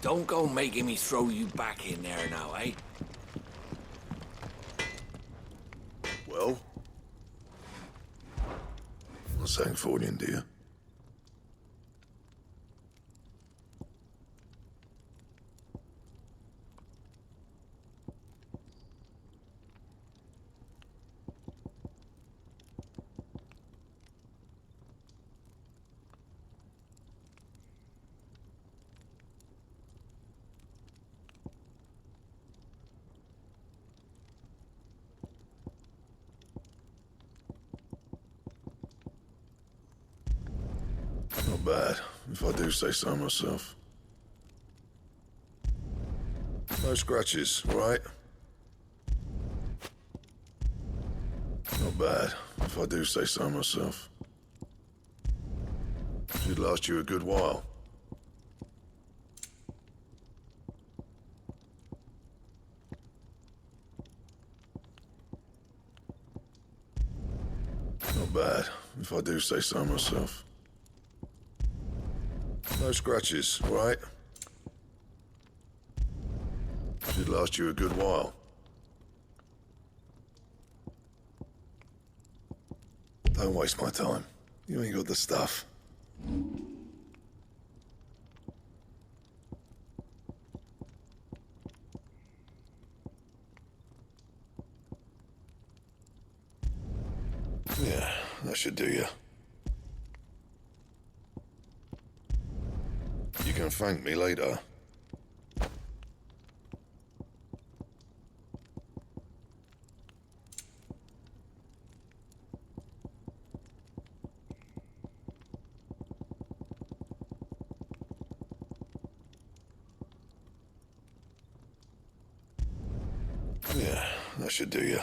Don't go making me throw you back in there now, eh? Well? Not Sangfordian, do you? Not bad, if I do say so myself. No scratches, right? Not bad, if I do say so myself. Should last you a good while. Not bad, if I do say so myself. No scratches, right? Should last you a good while. Don't waste my time. You ain't got the stuff. Yeah, that should do you. You can thank me later. Yeah, that should do you.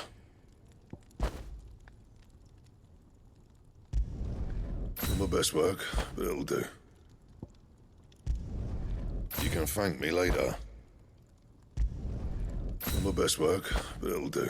Not my best work, but it'll do. You can thank me later. Not my best work, but it'll do.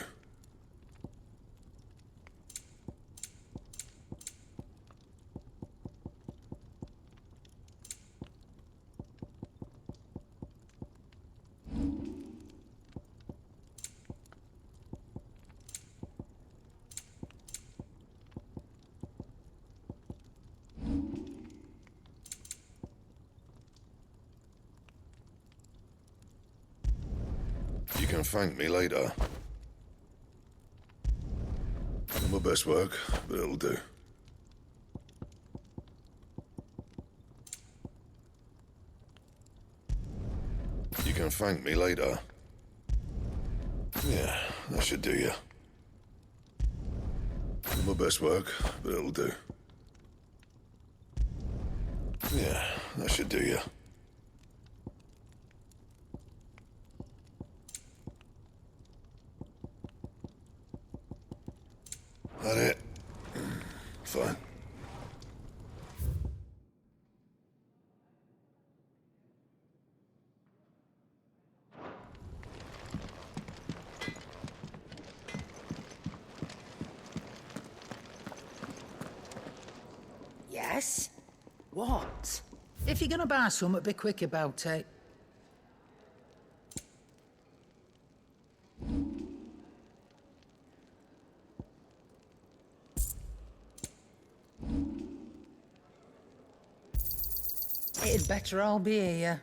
You can thank me later. Not my best work, but it'll do. You can thank me later. Yeah, that should do you. Not my best work, but it'll do. Yeah, that should do you. That it? Fine. Yes? What? If you're gonna buy something, be quick about it. It'd better all be here.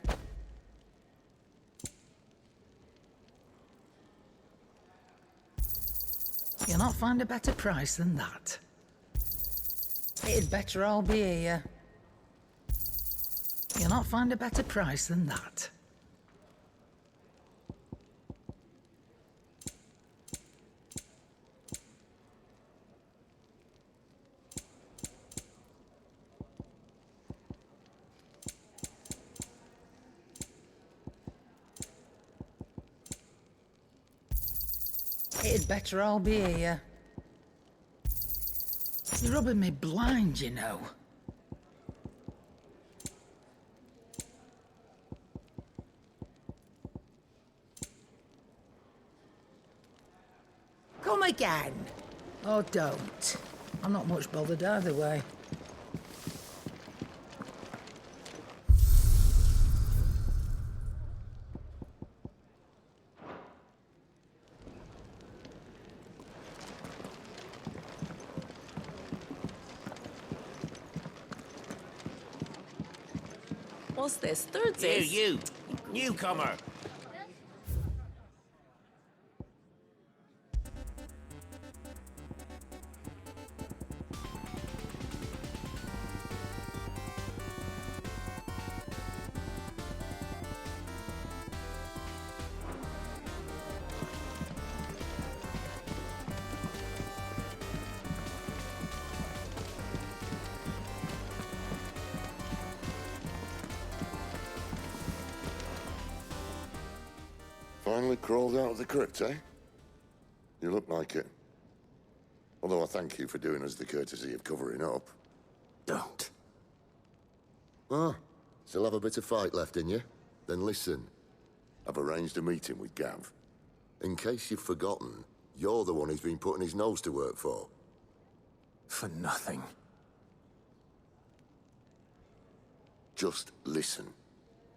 You'll not find a better price than that. It'd better all be here. You'll not find a better price than that. It'd better all be here. You're rubbing me blind, you know. Come again. Or don't. I'm not much bothered either way. What's this? Thirds is? You, newcomer. Finally crawled out of the crypt, eh? You look like it. Although I thank you for doing us the courtesy of covering up. Don't. Ah, still have a bit of fight left in you? Then listen. I've arranged a meeting with Gav. In case you've forgotten, you're the one he's been putting his nose to work for. For nothing. Just listen.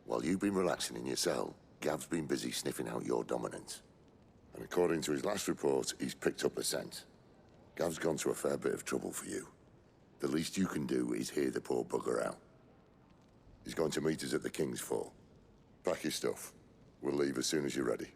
While you've been relaxing in your cell, Gav's been busy sniffing out your dominance. And according to his last report, he's picked up the scent. Gav's gone to a fair bit of trouble for you. The least you can do is hear the poor bugger out. He's going to meet us at the King's Fall. Pack your stuff. We'll leave as soon as you're ready.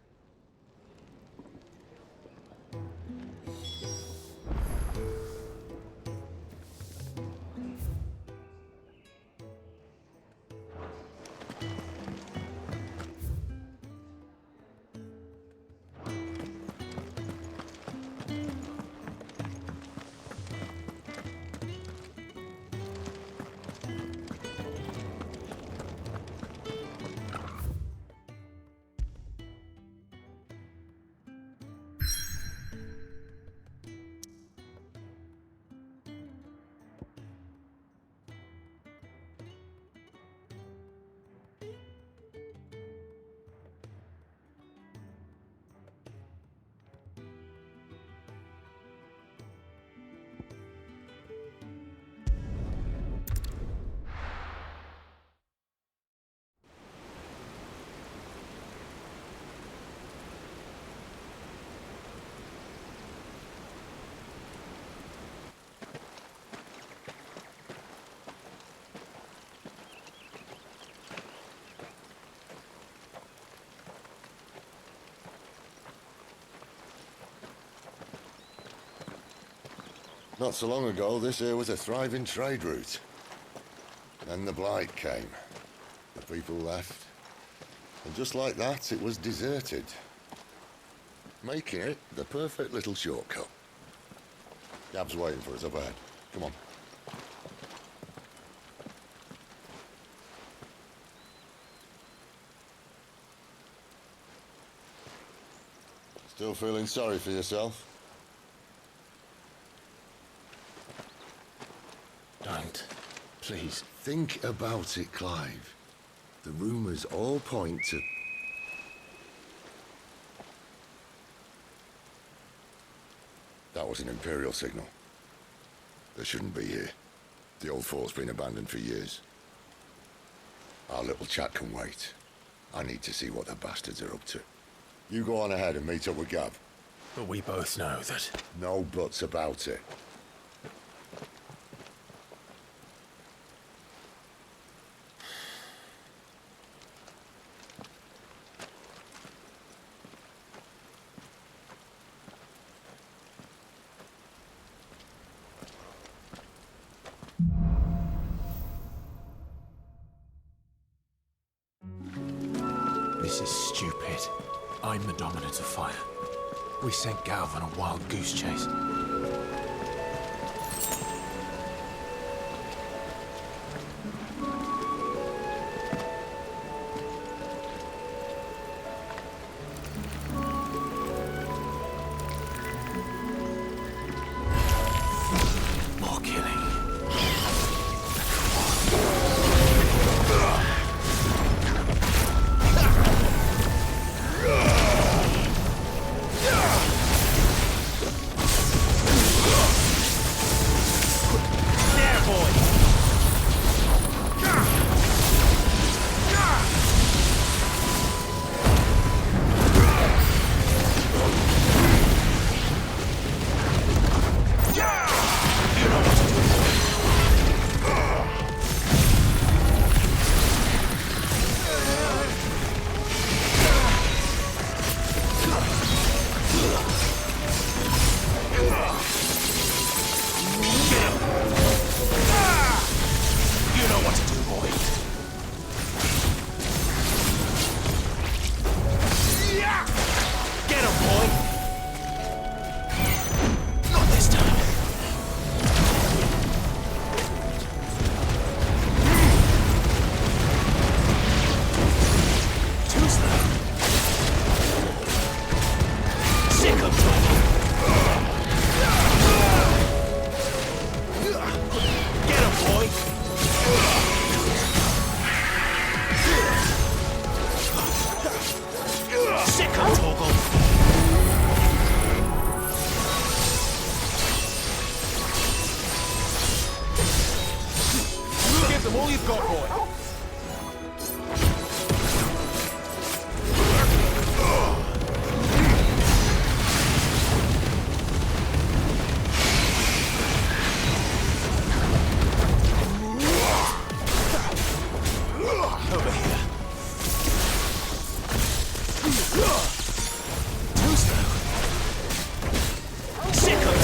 Not so long ago, this here was a thriving trade route. Then the Blight came. The people left. And just like that, it was deserted. Making it the perfect little shortcut. Gav's waiting for us up ahead. Come on. Still feeling sorry for yourself? Don't. Please. Think about it, Clive. The rumors all point to... That was an Imperial signal. They shouldn't be here. The old fort's been abandoned for years. Our little chat can wait. I need to see what the bastards are up to. You go on ahead and meet up with Gav. But we both know that... No buts about it. This is stupid. I'm the dominant of fire. We sent Gav on a wild goose chase. More killing. Get him, boy! Sick of Toggle! Give them all you've got, boy! Over here. Too slow. Sick of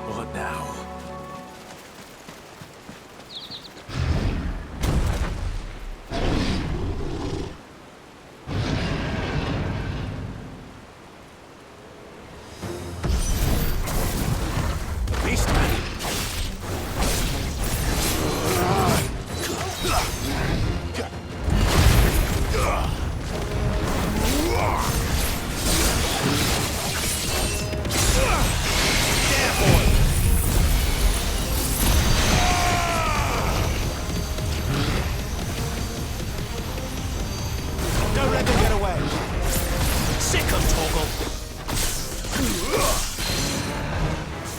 What now? Beastman! Don't let them get away! Sick of Toggle!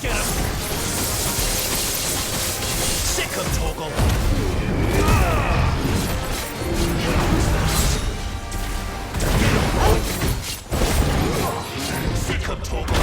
Get him! Sick of Toggle! Get him, boy! Sick of Toggle!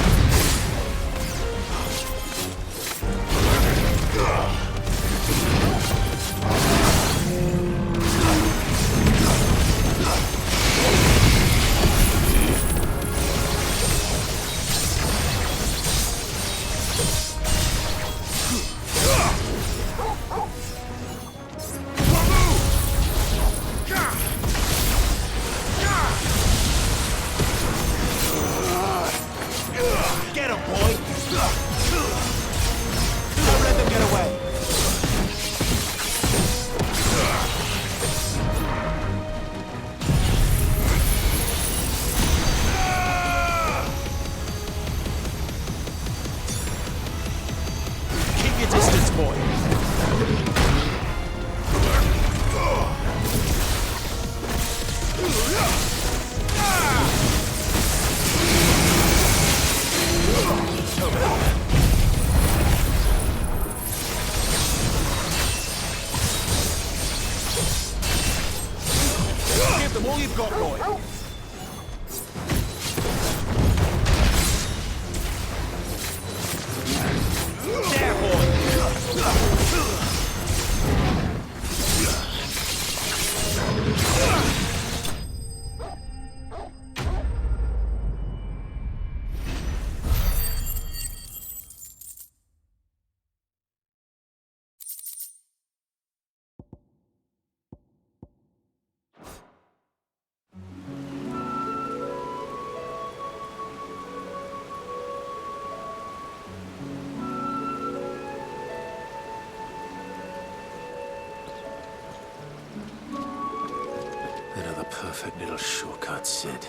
Perfect little shortcut, Sid.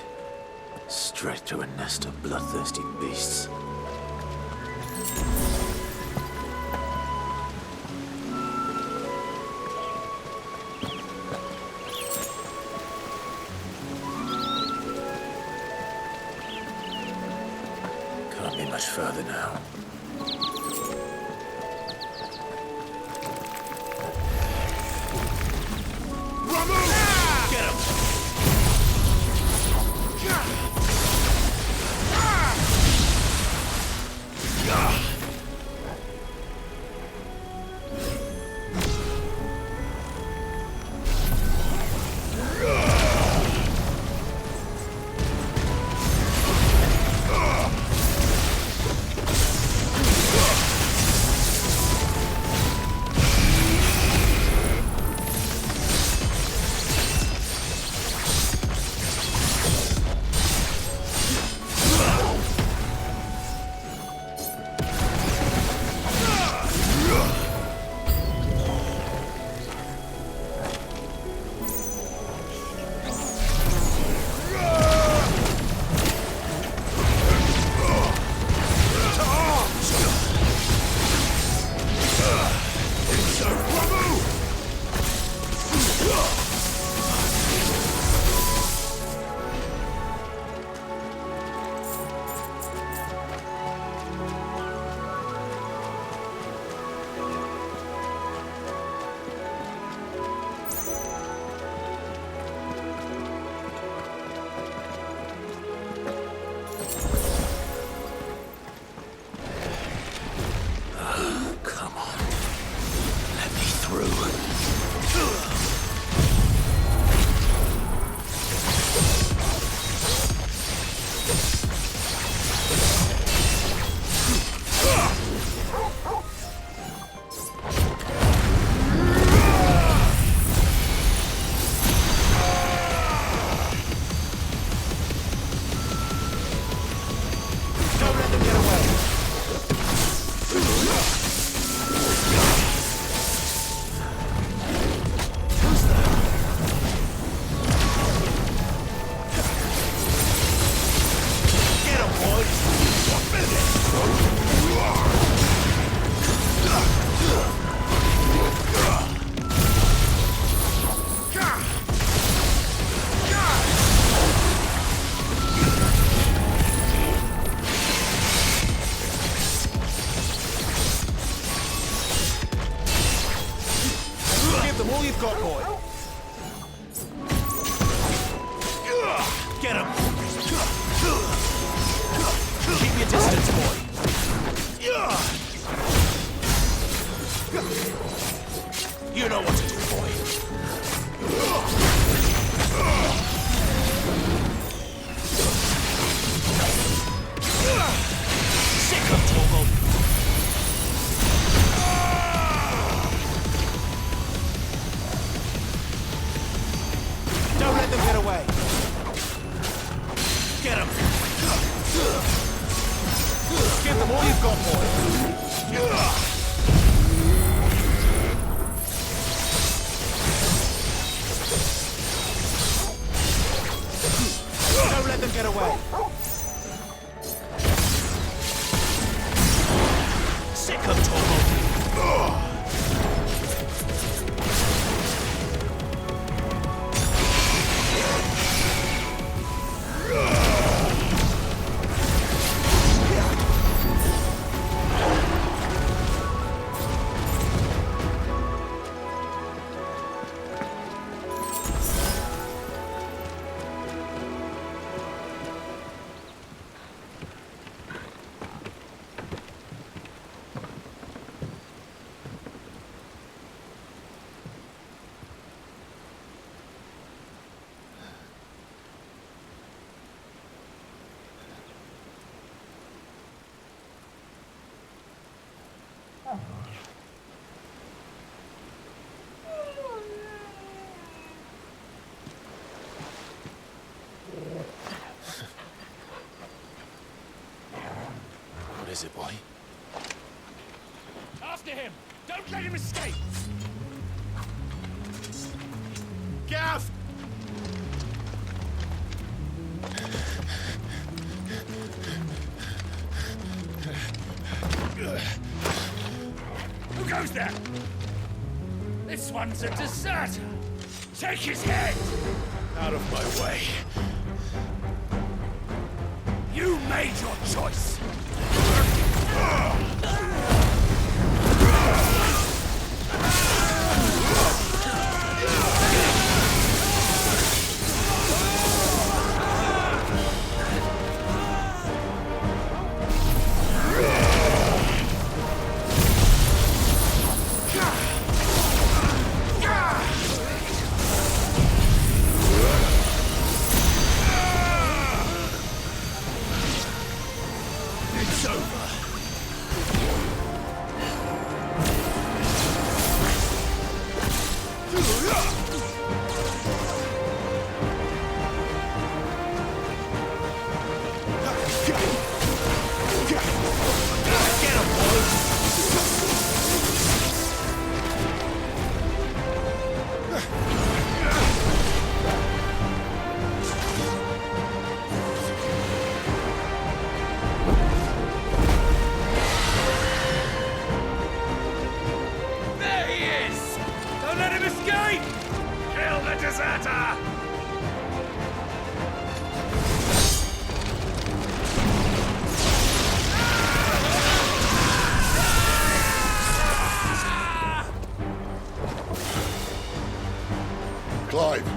Straight to a nest of bloodthirsty beasts. Can't be much further now. Get him! All you've got, boy. Get him. Keep your distance, boy. You know what to do, boy. Sick of Torgal. Don't let them get away. Get him. Give them all you've got, boy. Don't let them get away. Sick of Torgal. What is it, boy? After him! Don't let him escape! Gav! Who goes there? This one's a deserter. Take his head! Out of my way. You made your choice. It's over. There he is! Don't let him escape! Kill the deserter! Clive,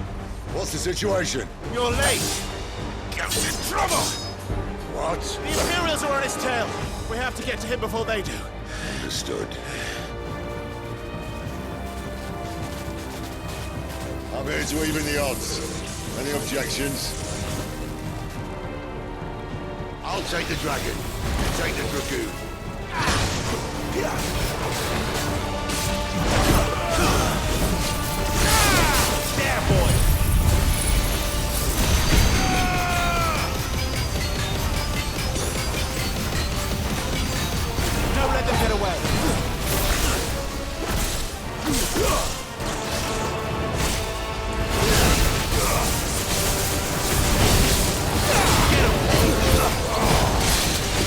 what's the situation? You're late! Cap's in trouble! What? The Imperials are on his tail! We have to get to him before they do. Understood. I'm here to even the odds. Any objections? I'll take the dragon. You take the dragoon. There, boy! Don't let them get away!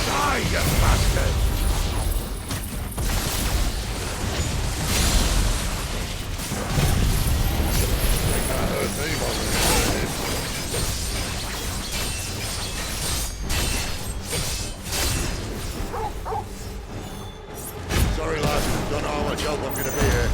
Die, you bastard! Sorry, lad. Don't know how much help I'm gonna be here.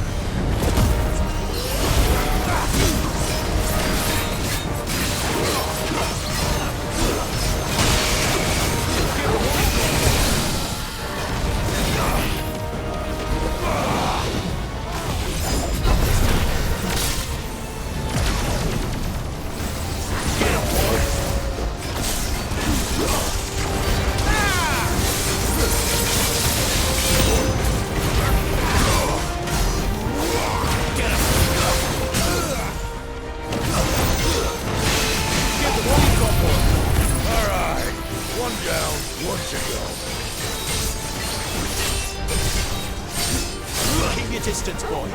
All right. One down, one to go. Keep your distance, boy.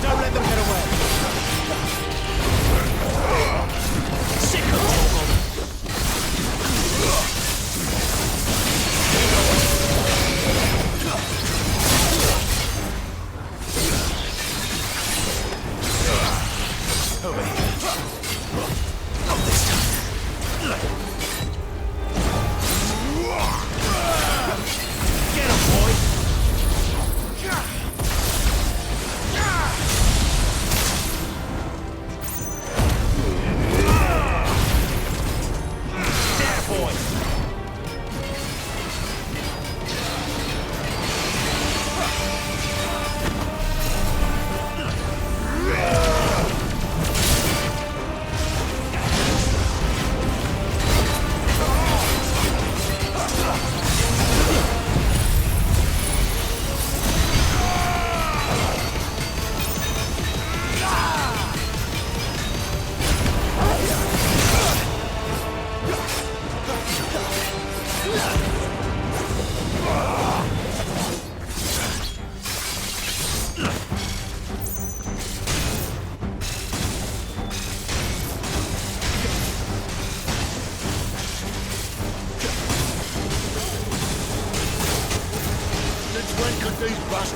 Don't let them get away. Sick of trouble. Over here. Not this time. Get him, boy. There, boy.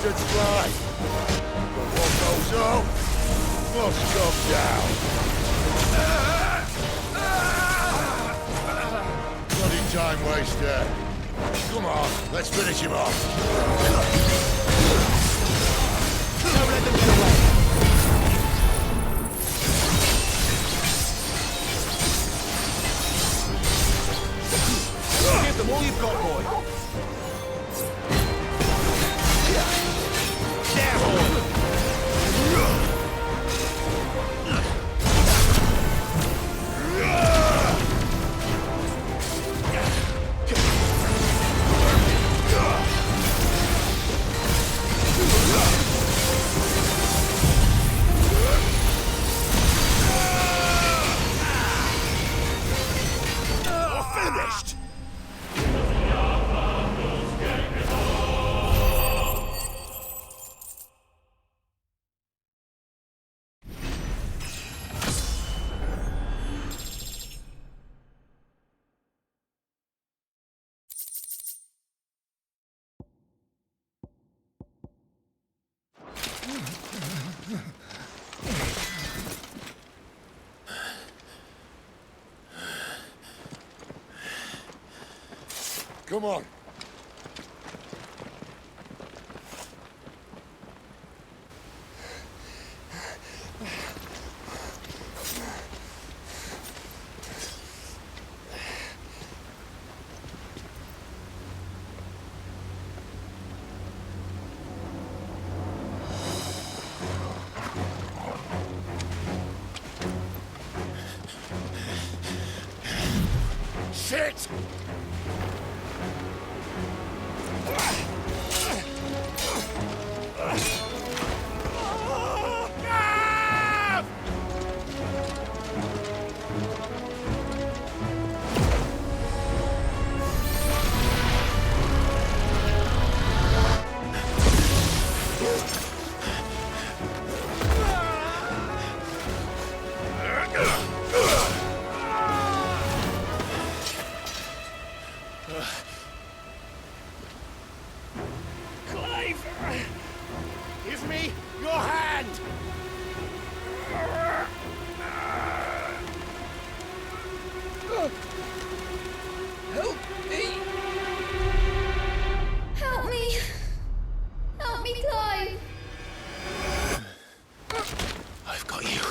bastards fly. But what goes up must come down. Bloody time waster. Come on, let's finish him off. Don't let them get away. Give them all you've got, boy. There, boy. Finished! Come on. Shit! Give me your hand! Help me! Help me! Help me, Clive! I've got you.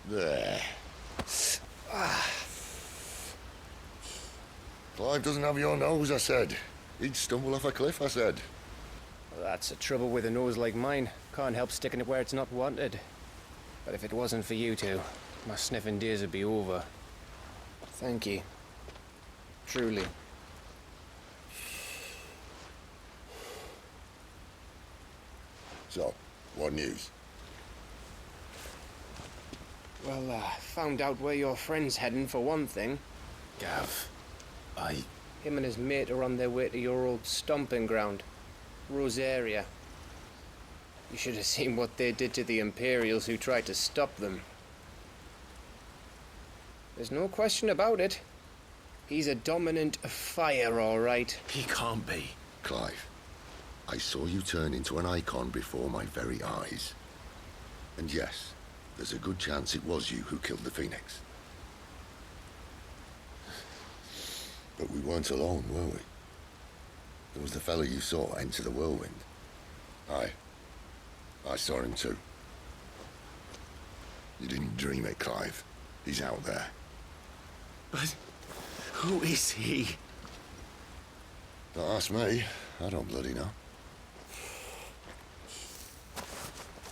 There. Clive doesn't have your nose, I said. He'd stumble off a cliff, I said. Well, that's the trouble with a nose like mine. Can't help sticking it where it's not wanted. But if it wasn't for you two, my sniffing days would be over. Thank you. Truly. So, what news? Well, found out where your friend's heading for one thing. Gav, Him and his mate are on their way to your old stomping ground, Rosaria. You should have seen what they did to the Imperials who tried to stop them. There's no question about it. He's a dominant fire, all right. He can't be. Clive, I saw you turn into an icon before my very eyes. And yes, there's a good chance it was you who killed the Phoenix. But we weren't alone, were we? There was the fellow you saw enter the whirlwind. I saw him too. You didn't dream it, Clive. He's out there. But who is he? Don't ask me. I don't bloody know.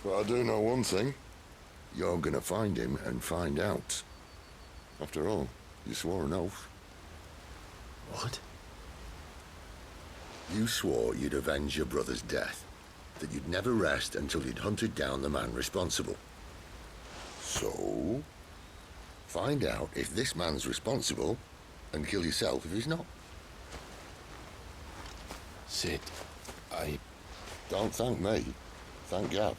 But I do know one thing. You're gonna find him and find out. After all, you swore an oath. What? You swore you'd avenge your brother's death, that you'd never rest until you'd hunted down the man responsible. So, find out if this man's responsible, and kill yourself if he's not. Sid, I... Don't thank me. Thank Gav.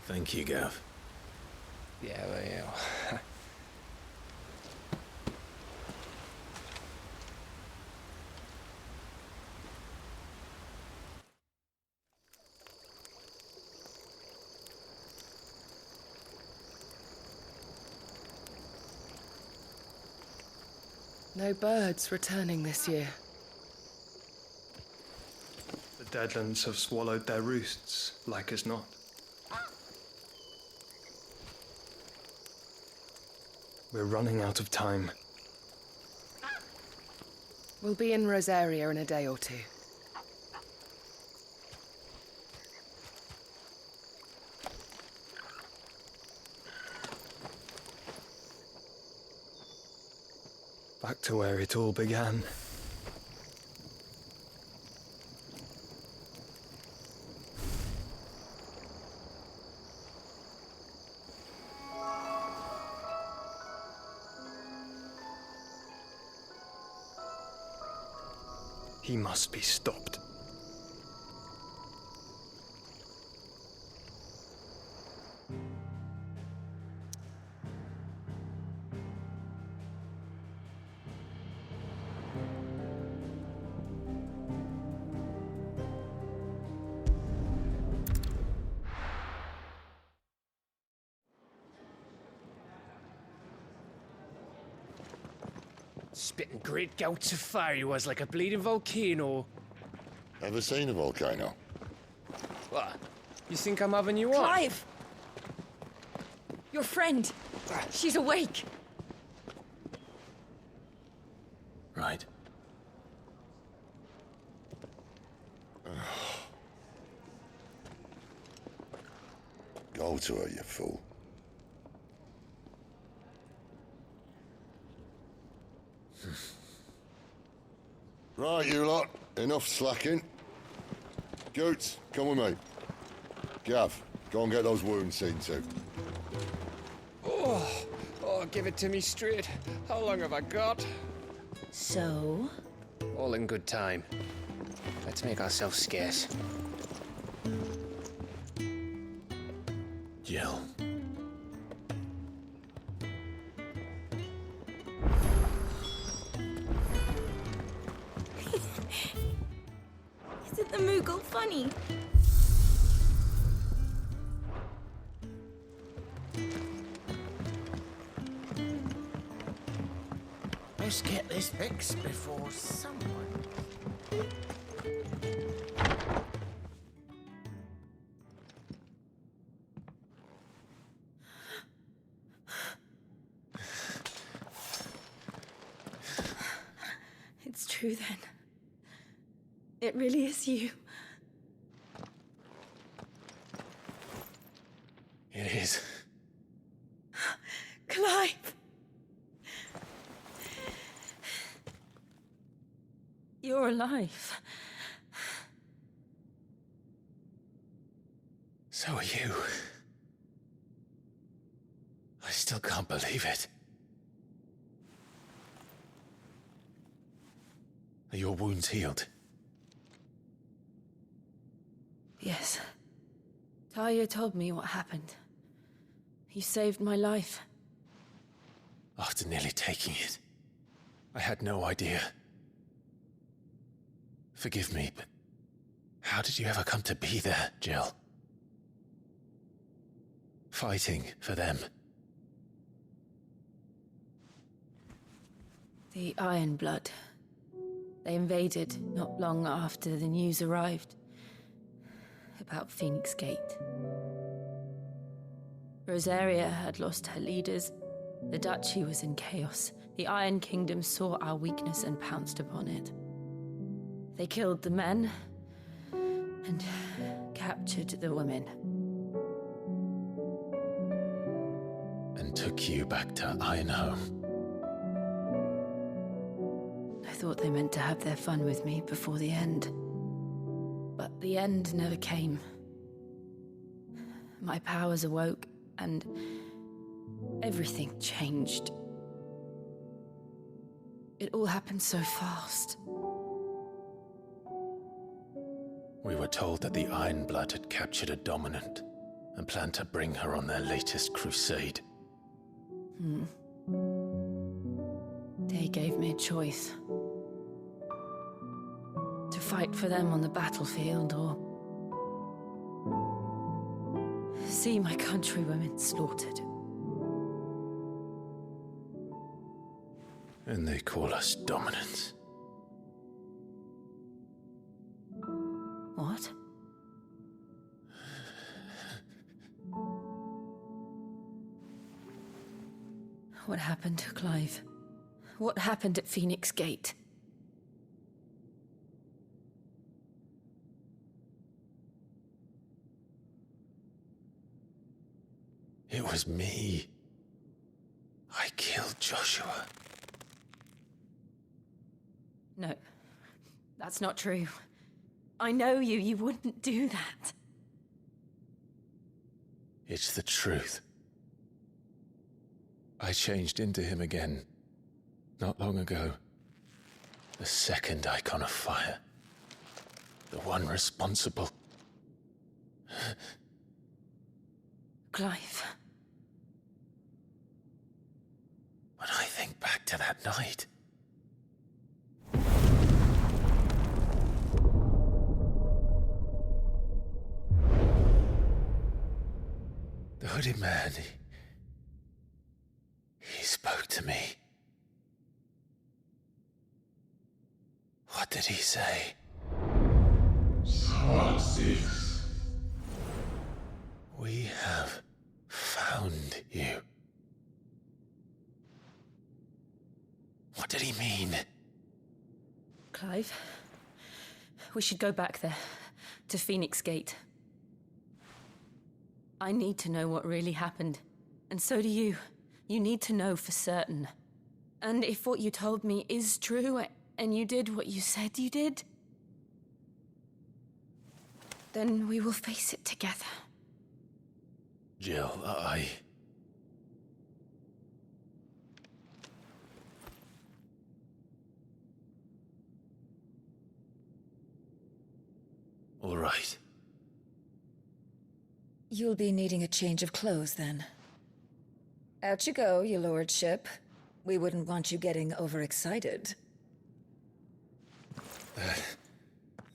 Thank you, Gav. Yeah, well. No birds returning this year. The Deadlands have swallowed their roosts, like as not. We're running out of time. We'll be in Rosaria in a day or two. Back to where it all began. He must be stopped. Spitting great gouts of fire he was, like a bleeding volcano. Ever seen a volcano? What? You think I'm having you on? Clive! Your friend. She's awake. Right. Go to her, you fool. Right, you lot. Enough slacking. Goots, come with me. Gav, go and get those wounds seen to. Oh, give it to me straight. How long have I got? So? All in good time. Let's make ourselves scarce. Jill. Isn't the Moogle funny? Let's get this fixed before someone... It's true then. It really is you. It is. Clive! You're alive. So are you. I still can't believe it. Are your wounds healed? Yes. Talia told me what happened. You saved my life. After nearly taking it, I had no idea. Forgive me, but how did you ever come to be there, Jill? Fighting for them. The Iron Blood. They invaded not long after the news arrived about Phoenix Gate. Rosaria had lost her leaders. The Duchy was in chaos. The Iron Kingdom saw our weakness and pounced upon it. They killed the men and captured the women. And took you back to Ironhome. I thought they meant to have their fun with me before the end. But the end never came. My powers awoke, and everything changed. It all happened so fast. We were told that the Ironblood had captured a dominant and planned to bring her on their latest crusade. They gave me a choice. To fight for them on the battlefield, or see my countrywomen slaughtered. And they call us dominants. What? What happened, Clive? What happened at Phoenix Gate? It was me. I killed Joshua. No, that's not true. I know you. You wouldn't do that. It's the truth. I changed into him again, not long ago. The second icon of fire. The one responsible. Clive. When I think back to that night... The hooded man, he spoke to me. What did he say? XVI. We have found you. What did he mean? Clive, we should go back there, to Phoenix Gate. I need to know what really happened, and so do you. You need to know for certain. And if what you told me is true, and you did what you said you did, then we will face it together. Jill, All right. You'll be needing a change of clothes, then. Out you go, your lordship. We wouldn't want you getting overexcited.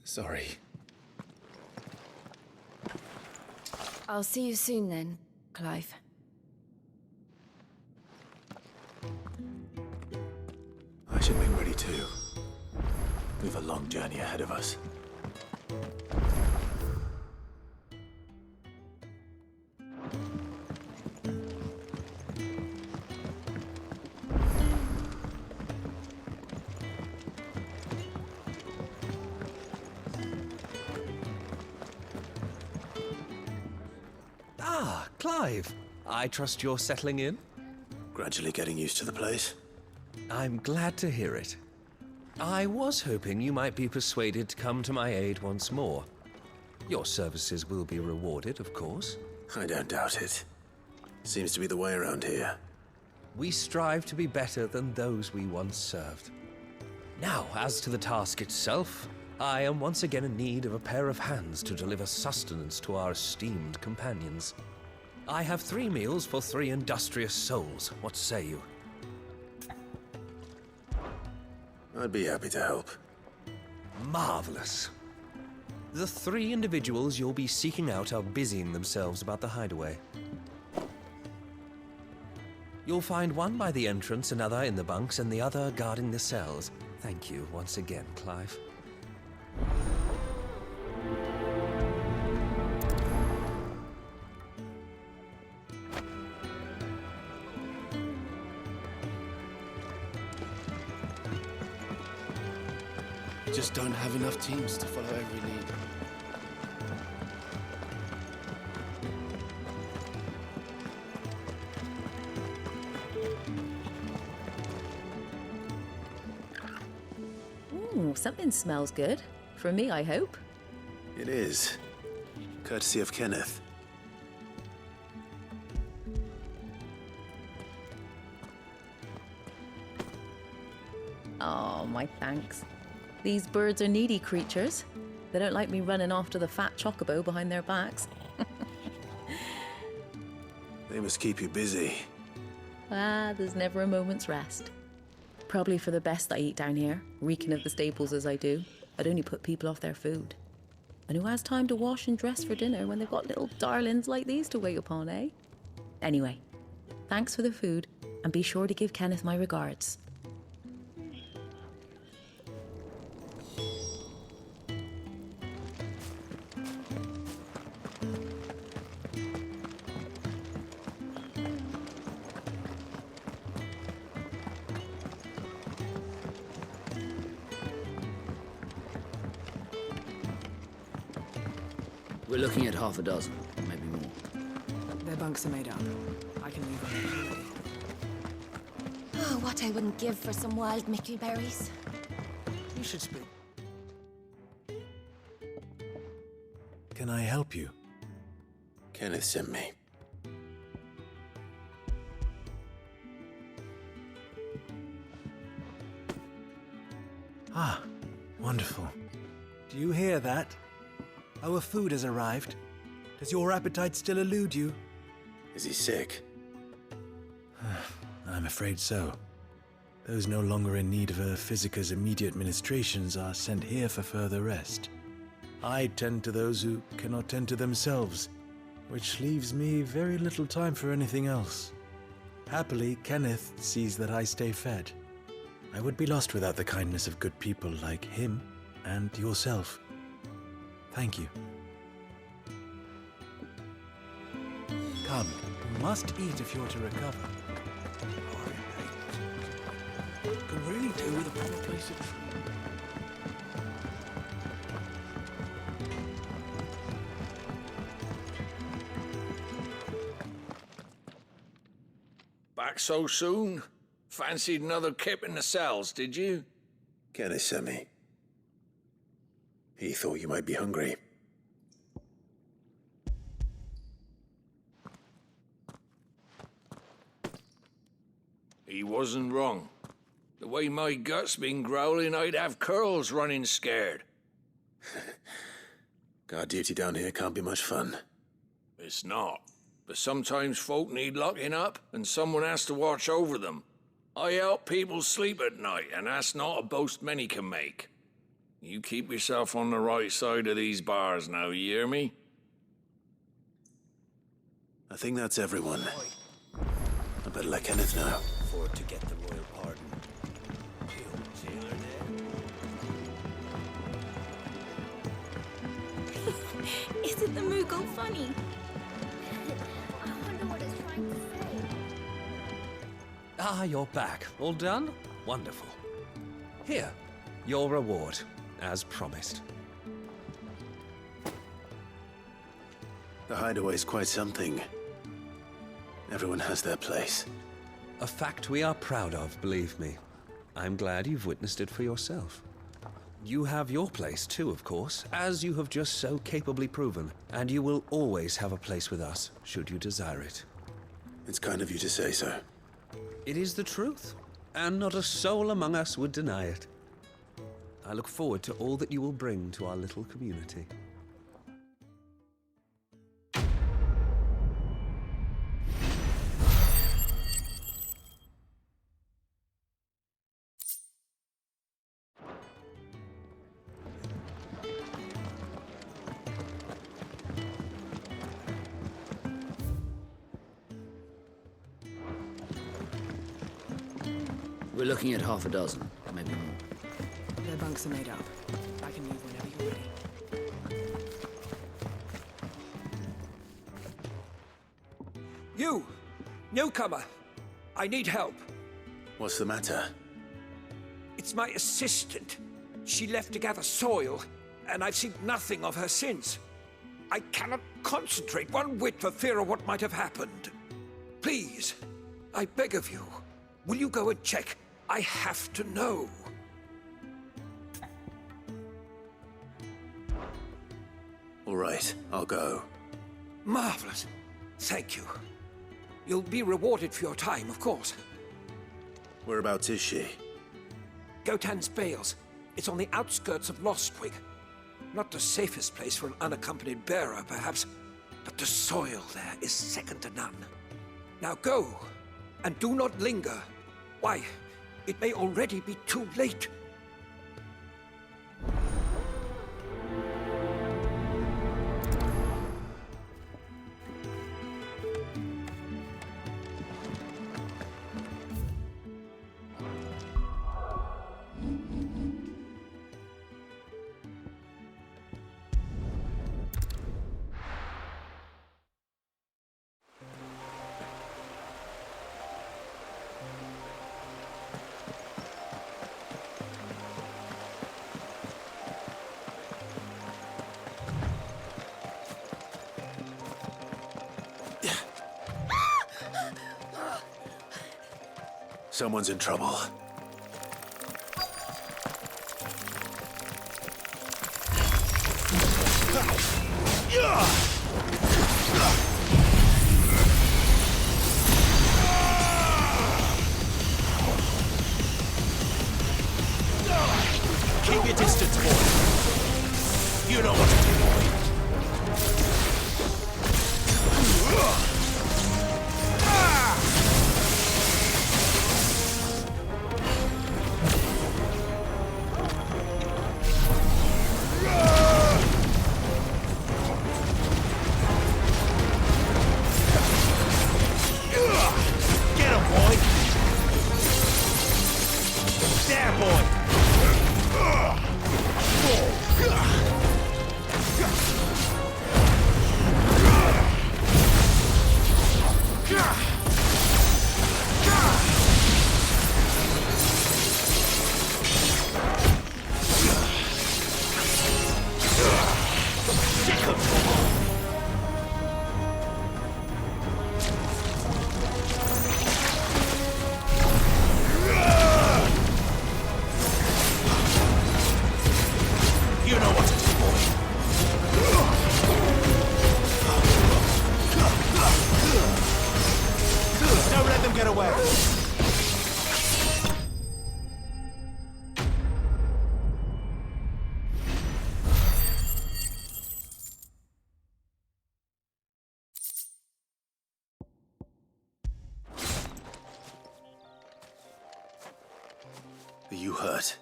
Sorry. I'll see you soon then, Clive. I should make ready too. We've a long journey ahead of us. Ah, Clive. I trust you're settling in? Gradually getting used to the place. I'm glad to hear it. I was hoping you might be persuaded to come to my aid once more. Your services will be rewarded, of course. I don't doubt it. Seems to be the way around here. We strive to be better than those we once served. Now, as to the task itself, I am once again in need of a pair of hands to deliver sustenance to our esteemed companions. I have 3 meals for 3 industrious souls. What say you? I'd be happy to help. Marvelous. The 3 individuals you'll be seeking out are busying themselves about the hideaway. You'll find one by the entrance, another in the bunks, and the other guarding the cells. Thank you once again, Clive. Just don't have enough teams to follow every lead. Ooh, something smells good. For me, I hope. It is. Courtesy of Kenneth. Oh, my thanks. These birds are needy creatures. They don't like me running after the fat chocobo behind their backs. They must keep you busy. There's never a moment's rest. Probably for the best I eat down here, reeking of the staples as I do. I'd only put people off their food. And who has time to wash and dress for dinner when they've got little darlings like these to wait upon, eh? Anyway, thanks for the food, and be sure to give Kenneth my regards. We're looking at half a dozen, maybe more. Their bunks are made up. I can leave whenever you're ready. Oh, what I wouldn't give for some wild Mickey berries. You should speak. Can I help you? Kenneth sent me. Ah, wonderful. Do you hear that? Our food has arrived. Does your appetite still elude you? Is he sick? I'm afraid so. Those no longer in need of a Physica's immediate ministrations are sent here for further rest. I tend to those who cannot tend to themselves, which leaves me very little time for anything else. Happily, Kenneth sees that I stay fed. I would be lost without the kindness of good people like him and yourself. Thank you. Come, you must eat if you're to recover. Can really do with a proper place of food. Back so soon? Fancied another kip in the cells, did you? Kenneth sent me. He thought you might be hungry. He wasn't wrong. The way my gut's been growling, I'd have curls running scared. Guard duty down here can't be much fun. It's not. But sometimes folk need locking up, and someone has to watch over them. I help people sleep at night, and that's not a boast many can make. You keep yourself on the right side of these bars now, you hear me? I think that's everyone. I better let Kenneth know. For to get the royal pardon. Isn't the Moogle funny? I wonder what it's trying to say. Ah, you're back. All done? Wonderful. Here, your reward, as promised. The hideaway's quite something. Everyone has their place. A fact we are proud of, believe me. I'm glad you've witnessed it for yourself. You have your place too, of course, as you have just so capably proven, and you will always have a place with us, should you desire it. It's kind of you to say so. It is the truth, and not a soul among us would deny it. I look forward to all that you will bring to our little community. We're looking at half a dozen, maybe more. Their bunks are made up. I can leave whenever you're ready. You! Newcomer! I need help. What's the matter? It's my assistant. She left to gather soil, and I've seen nothing of her since. I cannot concentrate one whit for fear of what might have happened. Please, I beg of you, will you go and check? I have to know. right, I'll go. Marvelous. Thank you. You'll be rewarded for your time, of course. Whereabouts is she? Gotan's Bales. It's on the outskirts of Lostwig. Not the safest place for an unaccompanied bearer, perhaps, but the soil there is second to none. Now go, and do not linger. Why, it may already be too late. Someone's in trouble. Keep your distance, boy. You know what to do, boy. Are you hurt?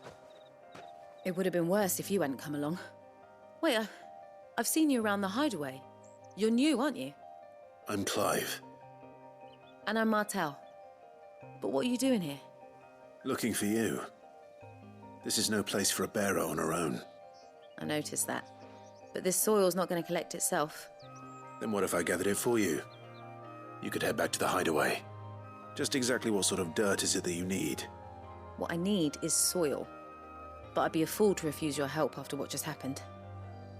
It would have been worse if you hadn't come along. Wait, I've seen you around the hideaway. You're new, aren't you? I'm Clive. And I'm Martel. But what are you doing here? Looking for you. This is no place for a bearer on her own. I noticed that. But this soil's not going to collect itself. Then what if I gathered it for you? You could head back to the hideaway. Just exactly what sort of dirt is it that you need? What I need is soil. But I'd be a fool to refuse your help after what just happened.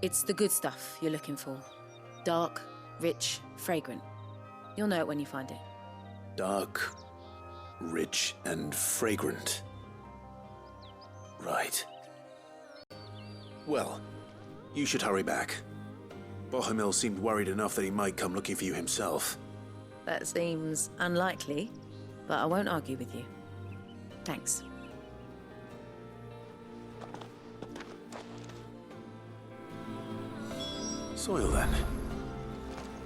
It's the good stuff you're looking for. Dark, rich, fragrant. You'll know it when you find it. Dark, rich, and fragrant. Right. Well, you should hurry back. Bohemil seemed worried enough that he might come looking for you himself. That seems unlikely, but I won't argue with you. Thanks. Soil, then.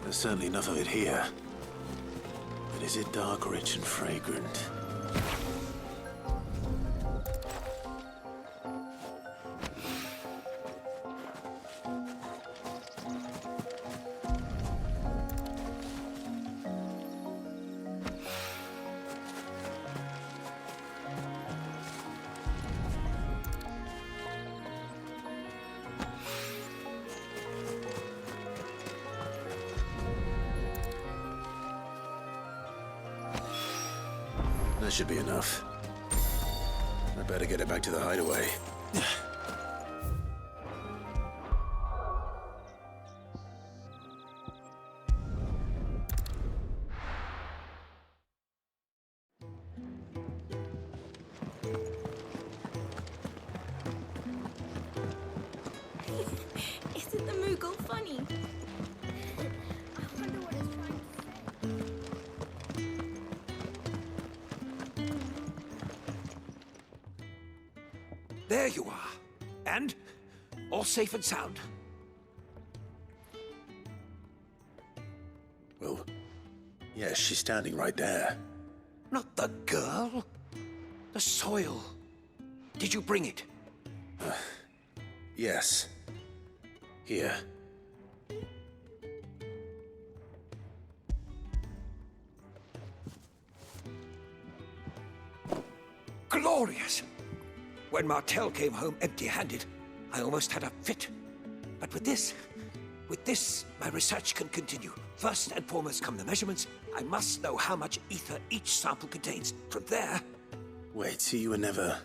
There's certainly enough of it here. But is it dark, rich, and fragrant? That should be enough. I better get it back to the hideaway. Is it the Moogle funny. I wonder what it's trying to say. There you are. And all safe and sound. Well, yes, she's standing right there. Not the girl. The soil. Did you bring it? Yes. Here. Glorious! When Martel came home empty-handed, I almost had a fit. But with this, my research can continue. First and foremost come the measurements. I must know how much ether each sample contains. From there... Wait, so you were never...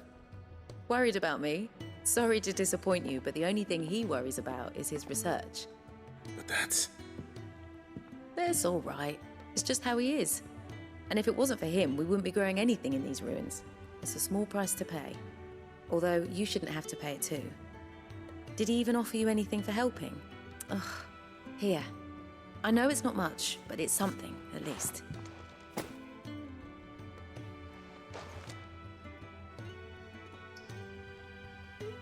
Worried about me? Sorry to disappoint you, but the only thing he worries about is his research. But that's... That's all right. It's just how he is. And if it wasn't for him, we wouldn't be growing anything in these ruins. It's a small price to pay. Although, you shouldn't have to pay it too. Did he even offer you anything for helping? Ugh. Here. I know it's not much, but it's something, at least.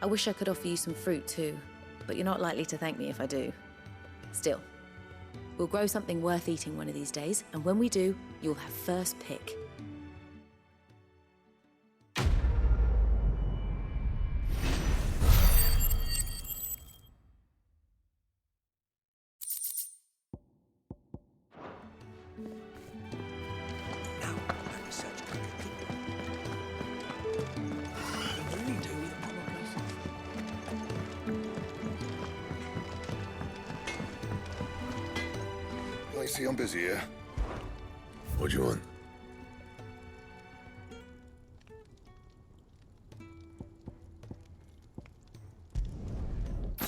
I wish I could offer you some fruit too, but you're not likely to thank me if I do. Still, we'll grow something worth eating one of these days, and when we do, you'll have first pick. Lacey, I'm busy here. What do you want?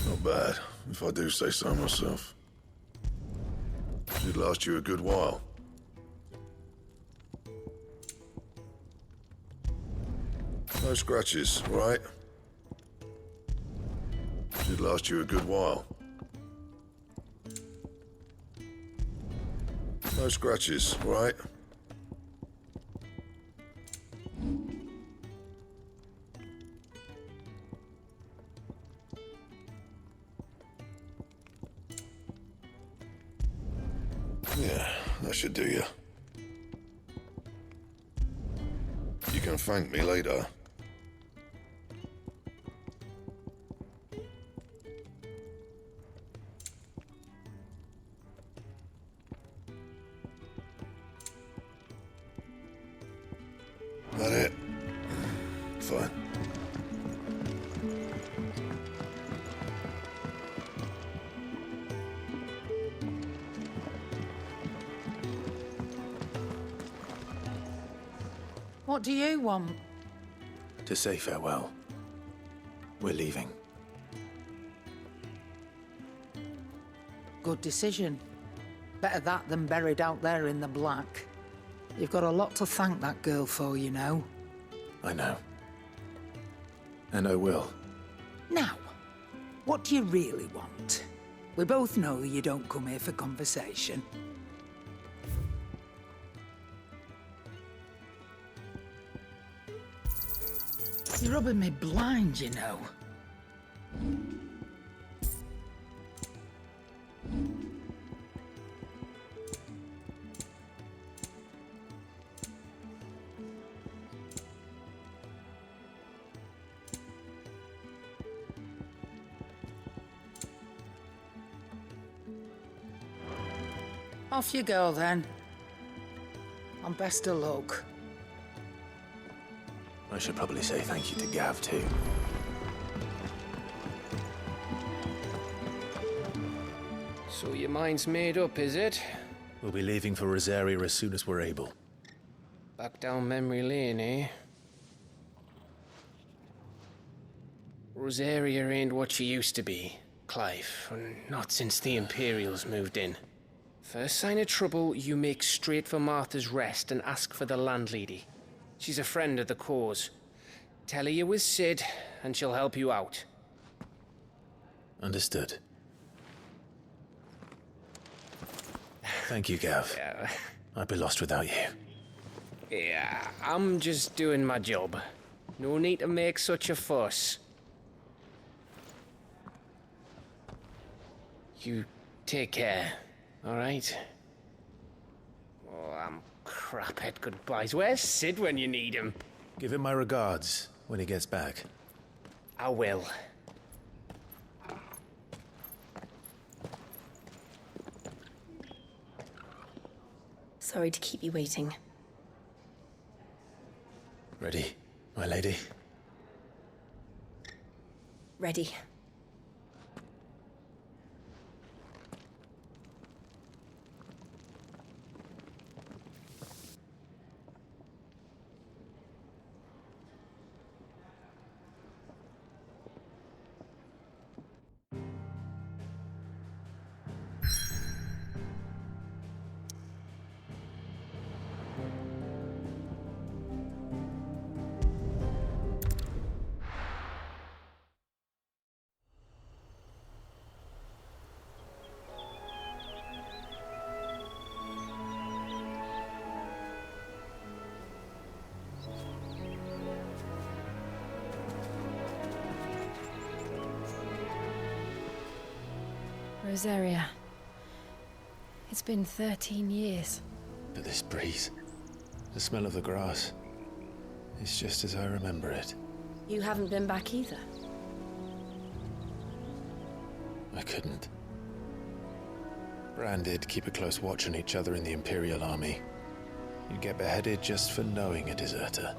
Not bad, if I do say so myself. Should last you a good while. No scratches, right? Should last you a good while. No scratches, right? Yeah, that should do you. You can thank me later. That it? Fine. What do you want? To say farewell. We're leaving. Good decision. Better that than buried out there in the black. You've got a lot to thank that girl for, you know. I know. And I will. Now, what do you really want? We both know you don't come here for conversation. You're rubbing me blind, you know. Off you go, then. And best of luck. I should probably say thank you to Gav, too. So your mind's made up, is it? We'll be leaving for Rosaria as soon as we're able. Back down memory lane, eh? Rosaria ain't what she used to be, Clive. Not since the Imperials moved in. First sign of trouble, you make straight for Martha's Rest and ask for the landlady. She's a friend of the cause. Tell her you're with Sid, and she'll help you out. Understood. Thank you, Gav. Yeah. I'd be lost without you. Yeah, I'm just doing my job. No need to make such a fuss. You take care, alright? Oh, I'm crap at goodbyes. Where's Sid when you need him? Give him my regards when he gets back. I will. Sorry to keep you waiting. Ready, my lady? Ready. Rosaria. It's been 13 years. But this breeze, the smell of the grass, it's just as I remember it. You haven't been back either. I couldn't. Branded, keep a close watch on each other in the Imperial Army. You'd get beheaded just for knowing a deserter.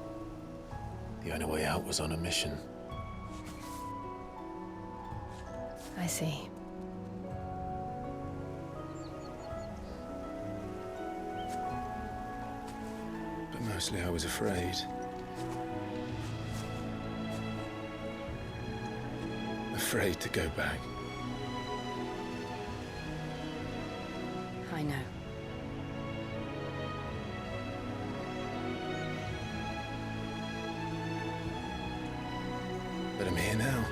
The only way out was on a mission. I see. But mostly I was afraid. Afraid to go back. I know. But I'm here now.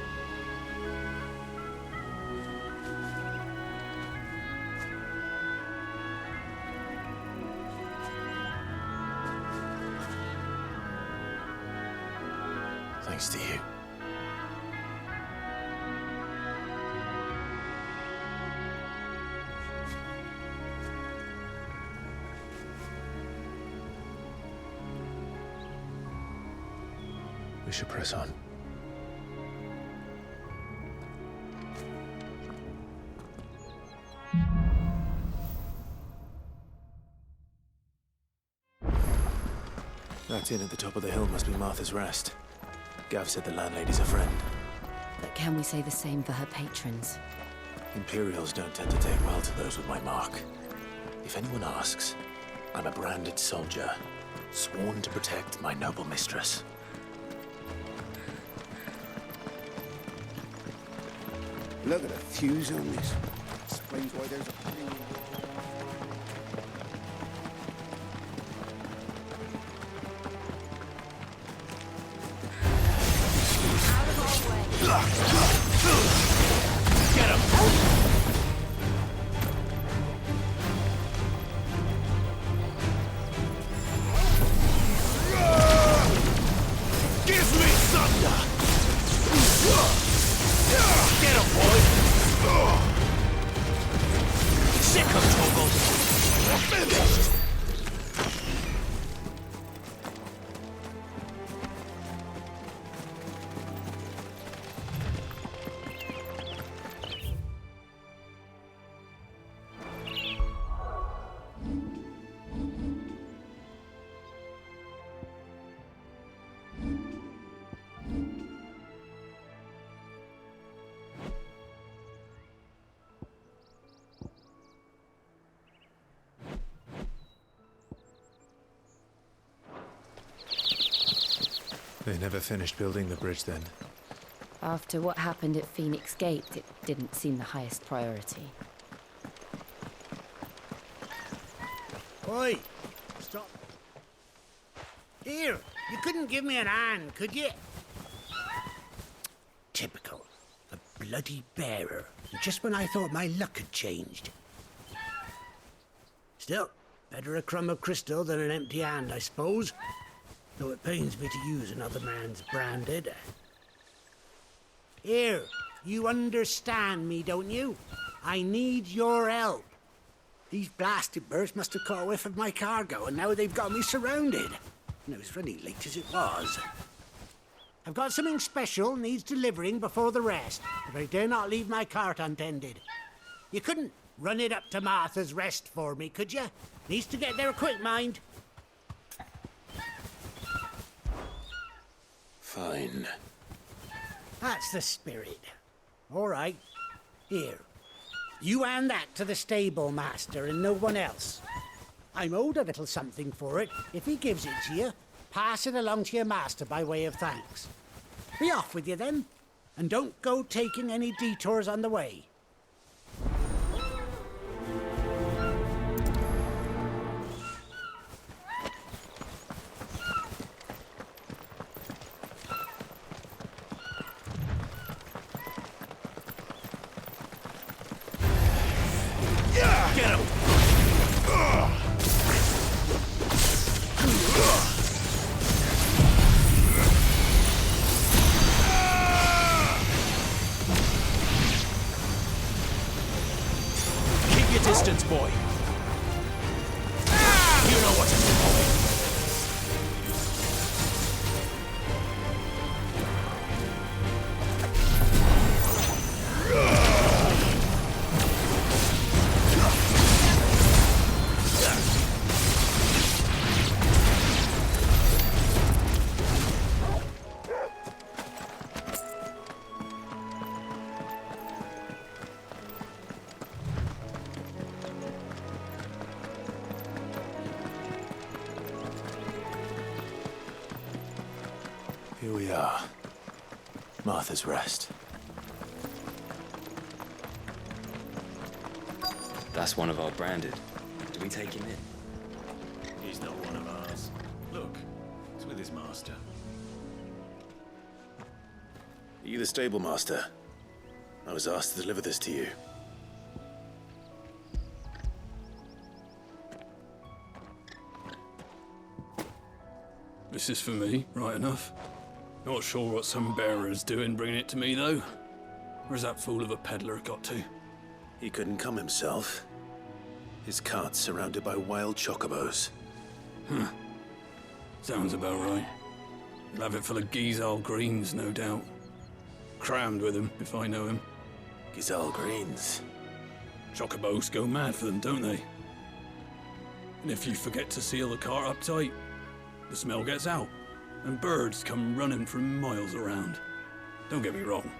Thanks to you. We should press on. That inn at the top of the hill must be Martha's Rest. Gav said the landlady's a friend. But can we say the same for her patrons? Imperials don't tend to take well to those with my mark. If anyone asks, I'm a branded soldier, sworn to protect my noble mistress. Look at the fuse on this. Explains why there's a premium. Get him! Give me thunder! Get him, boy! Sick of Toggles! Finished! They never finished building the bridge then. After what happened at Phoenix Gate, it didn't seem the highest priority. Oi! Stop. Here, you couldn't give me an hand, could you? Typical. The bloody bearer. Just when I thought my luck had changed. Still, better a crumb of crystal than an empty hand, I suppose. Though it pains me to use another man's branded. Here, you understand me, don't you? I need your help. These blasted birds must have caught a whiff of my cargo, and now they've got me surrounded. And it was running late as it was. I've got something special needs delivering before the rest, but I dare not leave my cart untended. You couldn't run it up to Martha's Rest for me, could you? Needs to get there quick, mind. Fine. That's the spirit. All right. Here. You hand that to the stable master and no one else. I'm owed a little something for it. If he gives it to you, pass it along to your master by way of thanks. Be off with you then, and don't go taking any detours on the way. Get him! Keep your distance, boy. You know what to do, boy. Here we are. Martha's Rest. That's one of our branded. Do we take him in? He's not one of ours. Look, he's with his master. Are you the stable master? I was asked to deliver this to you. This is for me, right enough. Not sure what some bearer's doing bringing it to me, though. Where's that fool of a peddler got to? He couldn't come himself. His cart's surrounded by wild chocobos. Huh. Sounds about right. He'll have it full of Gizal greens, no doubt. Crammed with him, if I know him. Gizal greens? Chocobos go mad for them, don't they? And if you forget to seal the cart up tight, the smell gets out, and birds come running from miles around. Don't get me wrong.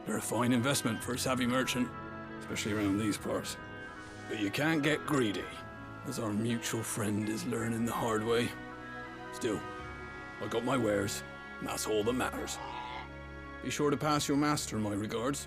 They're a fine investment for a savvy merchant, especially around these parts. But you can't get greedy, as our mutual friend is learning the hard way. Still, I got my wares, and that's all that matters. Be sure to pass your master my regards.